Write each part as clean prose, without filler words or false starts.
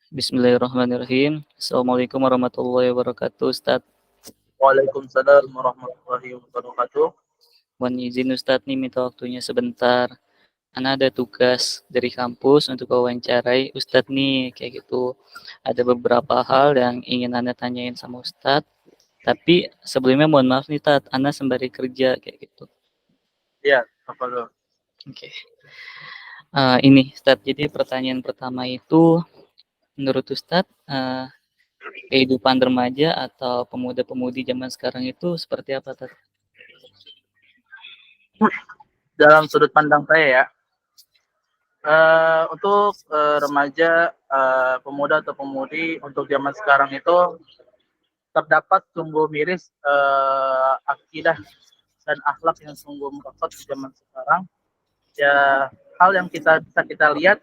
Bismillahirrahmanirrahim. Assalamualaikum warahmatullahi wabarakatuh, Ustaz. Waalaikumsalam warahmatullahi wabarakatuh. Mohon izin Ustaz nih minta waktunya sebentar. Ana ada tugas dari kampus untuk wawancarai Ustadz nih, kayak gitu. Ada beberapa hal yang ingin Anda tanyain sama Ustadz. Tapi sebelumnya mohon maaf nih, Tat. Ana sembari kerja, kayak gitu. Ya, apa lo? Oke. Ini, Ustadz. Jadi pertanyaan pertama itu, menurut Ustadz, kehidupan remaja atau pemuda-pemudi zaman sekarang itu seperti apa, Tat? Dalam sudut pandang saya ya, untuk remaja, pemuda atau pemudi untuk zaman sekarang itu terdapat sungguh miris akidah dan akhlak yang sungguh merosot di zaman sekarang. Ya, hal yang bisa kita lihat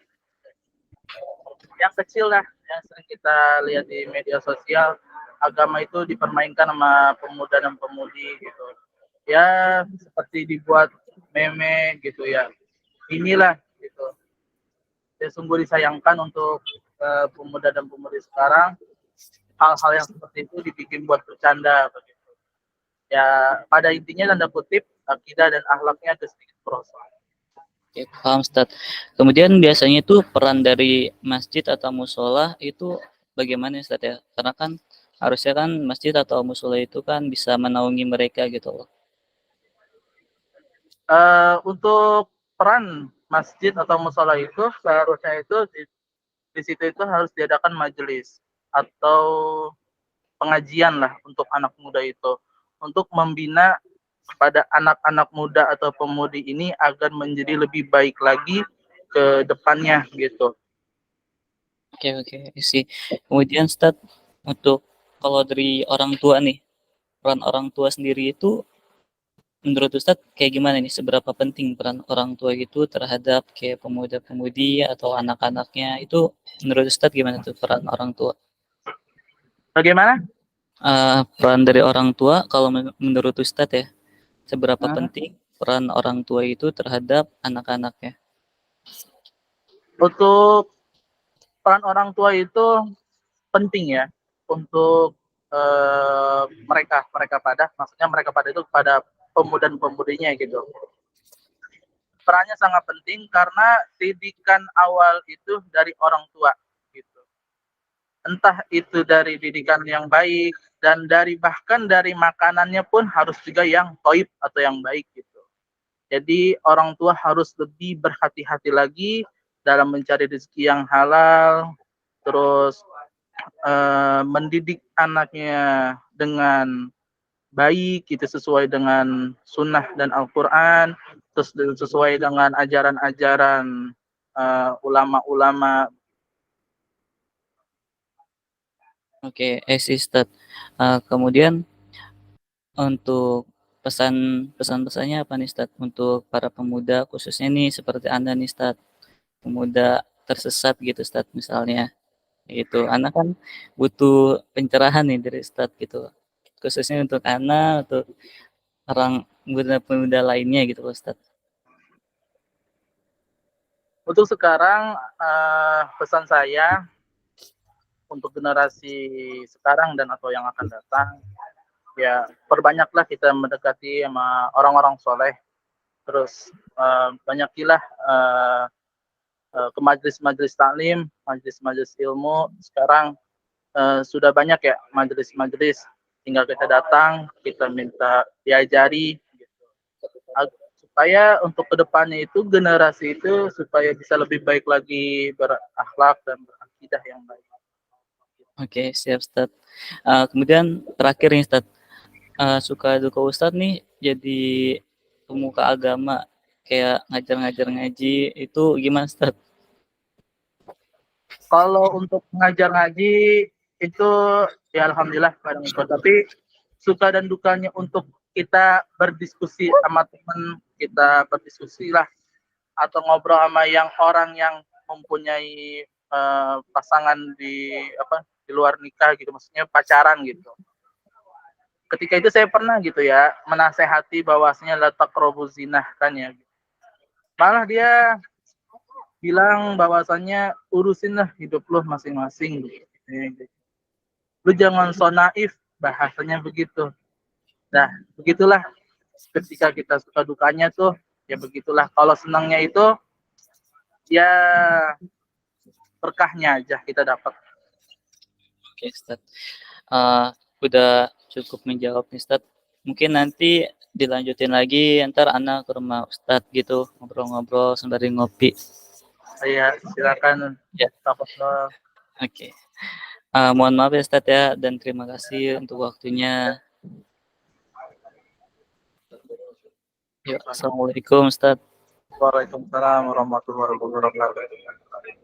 yang kecil lah, yang sering kita lihat di media sosial, agama itu dipermainkan sama pemuda dan pemudi gitu. Ya, seperti dibuat meme gitu ya. Inilah gitu. Ya, sungguh disayangkan untuk pemuda dan pemudi sekarang, hal-hal yang seperti itu dibikin buat bercanda begitu. Ya, pada intinya tanda kutip akidah dan akhlaknya ada sedikit merosot. Oke, paham, Ustaz. Kemudian biasanya itu peran dari masjid atau musola itu bagaimana, Ustaz ya? Karena kan harusnya kan masjid atau musola itu kan bisa menaungi mereka gitu loh. Untuk peran masjid atau musola itu seharusnya itu di situ itu harus diadakan majelis atau pengajian lah untuk anak muda itu, untuk membina pada anak-anak muda atau pemudi ini agar menjadi lebih baik lagi ke depannya gitu. Oke, oke, sih. Kemudian Ustaz, untuk kalau dari orang tua nih, peran orang tua sendiri itu menurut Ustaz kayak gimana nih? Seberapa penting peran orang tua itu terhadap kayak pemuda-pemudi atau anak-anaknya itu menurut Ustaz gimana tuh peran orang tua? Bagaimana? Peran dari orang tua kalau menurut Ustadz ya, seberapa Hmm, penting peran orang tua itu terhadap anak-anaknya? Untuk peran orang tua itu penting ya untuk mereka pada, maksudnya mereka pada itu pada pemuda dan pemudinya gitu. Perannya sangat penting karena didikan awal itu dari orang tua gitu. Entah itu dari didikan yang baik dan dari bahkan dari makanannya pun harus juga yang toib atau yang baik gitu. Jadi orang tua harus lebih berhati-hati lagi dalam mencari rezeki yang halal, terus mendidik anaknya dengan baik gitu sesuai dengan sunnah dan Al-Quran, terus sesuai dengan ajaran-ajaran ulama-ulama. Oke, sih Ustadz. Kemudian untuk pesan-pesannya apa nih Ustadz untuk para pemuda khususnya nih seperti Anda nih Ustadz, pemuda tersesat gitu Ustadz misalnya. Itu Anda kan butuh pencerahan nih dari Ustadz gitu. Khususnya untuk Anda, untuk orang pemuda-pemuda lainnya gitu Ustadz. Untuk sekarang pesan saya untuk generasi sekarang dan atau yang akan datang, ya perbanyaklah kita mendekati sama orang-orang soleh, terus banyakilah ke majelis-majelis taklim, majelis-majelis ilmu. Sekarang sudah banyak ya majelis-majelis, tinggal kita datang, kita minta diajari gitu. Supaya untuk kedepannya itu generasi itu supaya bisa lebih baik lagi berakhlak dan berakidah yang baik. Oke, siap Ustaz. Kemudian terakhir nih Ustaz, suka duka Ustaz nih jadi pemuka agama kayak ngajar-ngajar ngaji itu gimana Ustaz? Kalau untuk mengajar ngaji itu ya alhamdulillah kadang ikut, tapi suka dan dukanya untuk kita berdiskusi sama teman, kita berdiskusi lah atau ngobrol sama yang orang yang mempunyai pasangan di di luar nikah gitu, maksudnya pacaran gitu. Ketika itu saya pernah gitu ya menasehati bahwasanya la taqrabu zinah kan ya. Malah dia bilang bahwasannya urusinlah hidup lo masing-masing. Lu jangan so naif, bahasanya begitu. Nah, begitulah ketika kita suka dukanya tuh, ya begitulah. Kalau senangnya itu, ya berkahnya aja kita dapat. Oke, Ustaz. Uh, udah cukup menjawab nih, Ustaz. Mungkin nanti dilanjutin lagi, ntar Ana ke rumah Ustadz gitu, ngobrol-ngobrol sembari ngopi. Saya silakan. Ya. Tafadhol. Oke. Mohon maaf ya Ustadz ya, dan terima kasih untuk waktunya. Ya, Assalamualaikum Ustadz. Waalaikumsalam warahmatullahi wabarakatuh.